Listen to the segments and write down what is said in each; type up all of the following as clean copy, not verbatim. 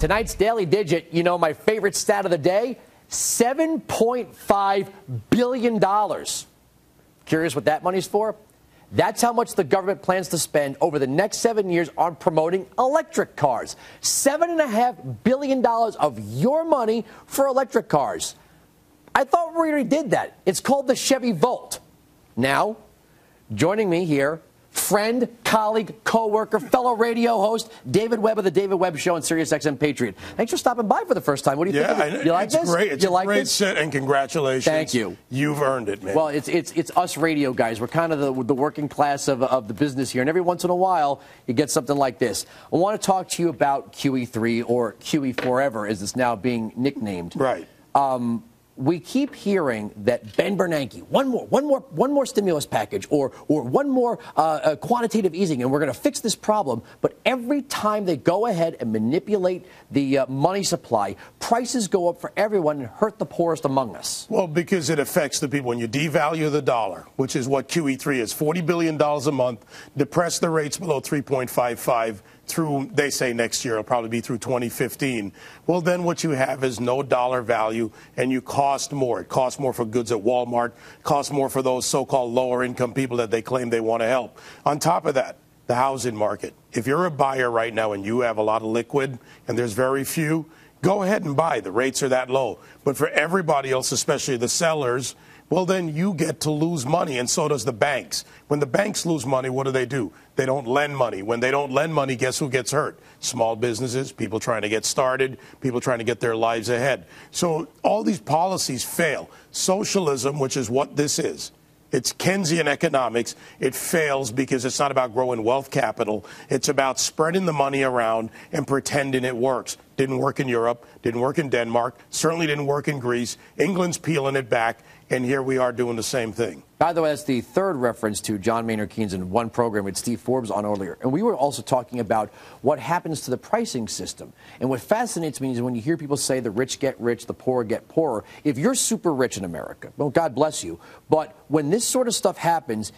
Tonight's Daily Digit, you know my favorite stat of the day, $7.5 billion. Curious what that money's for? That's how much the government plans to spend over the next 7 years on promoting electric cars. $7.5 billion of your money for electric cars. I thought we already did that. It's called the Chevy Volt. Now, joining me here, friend, colleague, co-worker, fellow radio host, David Webb of the David Webb Show on Sirius-XM Patriot. Thanks for stopping by for the first time. What do you think? You like this? Great. It's a great set, and congratulations. Thank you. You've earned it, man. Well, it's us radio guys. We're kind of the working class of the business here, and every once in a while you get something like this. I want to talk to you about QE3 or QE Forever, as it's now being nicknamed. Right. We keep hearing that Ben Bernanke, one more stimulus package or one more quantitative easing, and we're going to fix this problem. But every time they go ahead and manipulate the money supply, prices go up for everyone and hurt the poorest among us. Well, because it affects the people. When you devalue the dollar, which is what QE3 is, $40 billion a month, depress the rates below 3.55 through, they say next year, it'll probably be through 2015. Well, then what you have is no dollar value, and you cost more. It costs more for goods at Walmart, costs more for those so-called lower income people that they claim they want to help. On top of that, the housing market. If you're a buyer right now and you have a lot of liquid and there's very few, go ahead and buy. The rates are that low. But for everybody else, especially the sellers, well, then you get to lose money, and so does the banks. When the banks lose money, what do? They don't lend money. When they don't lend money, guess who gets hurt? Small businesses, people trying to get started, people trying to get their lives ahead. So all these policies fail. Socialism, which is what this is, it's Keynesian economics. It fails because it's not about growing wealth capital. It's about spreading the money around and pretending it works. Didn't work in Europe, didn't work in Denmark, certainly didn't work in Greece. England's peeling it back, and here we are doing the same thing. By the way, that's the third reference to John Maynard Keynes in one program with Steve Forbes on earlier. And we were also talking about what happens to the pricing system. And what fascinates me is when you hear people say the rich get rich, the poor get poorer. If you're super rich in America, well, God bless you. But when this sort of stuff happens,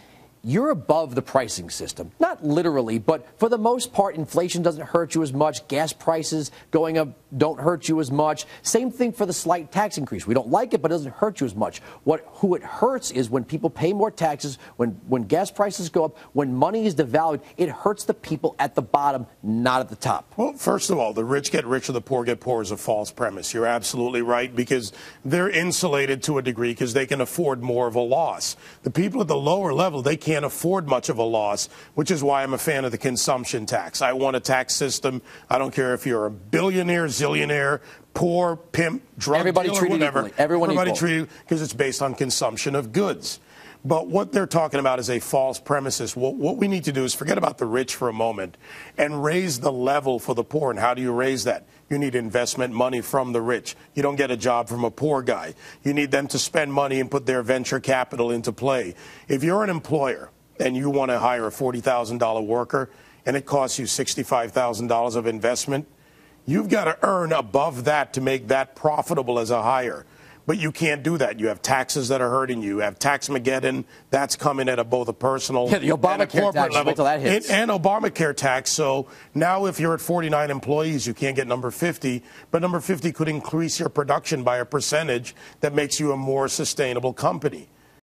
you're above the pricing system. Not literally, but for the most part, inflation doesn't hurt you as much. Gas prices going up don't hurt you as much. Same thing for the slight tax increase. We don't like it, but it doesn't hurt you as much. Who it hurts is when people pay more taxes, when gas prices go up, when money is devalued, it hurts the people at the bottom, not at the top. Well, first of all, the rich get richer, the poor get poorer is a false premise. You're absolutely right, because they're insulated to a degree because they can afford more of a loss. The people at the lower level, they can't afford much of a loss, which is why I'm a fan of the consumption tax. I want a tax system. I don't care if you're a billionaire, zillionaire, poor, pimp, drug dealer, whatever. Everybody treated, because it's based on consumption of goods. But what they're talking about is a false premises. What we need to do is forget about the rich for a moment and raise the level for the poor. And how do you raise that? You need investment money from the rich. You don't get a job from a poor guy. You need them to spend money and put their venture capital into play. If you're an employer and you want to hire a $40,000 worker and it costs you $65,000 of investment, you've got to earn above that to make that profitable as a hire. But you can't do that. You have taxes that are hurting you. You have Tax-mageddon. That's coming at both a personal the and a corporate tax, level. wait till that hits. And Obamacare tax. So now if you're at 49 employees, you can't get number 50. But number 50 could increase your production by a percentage that makes you a more sustainable company.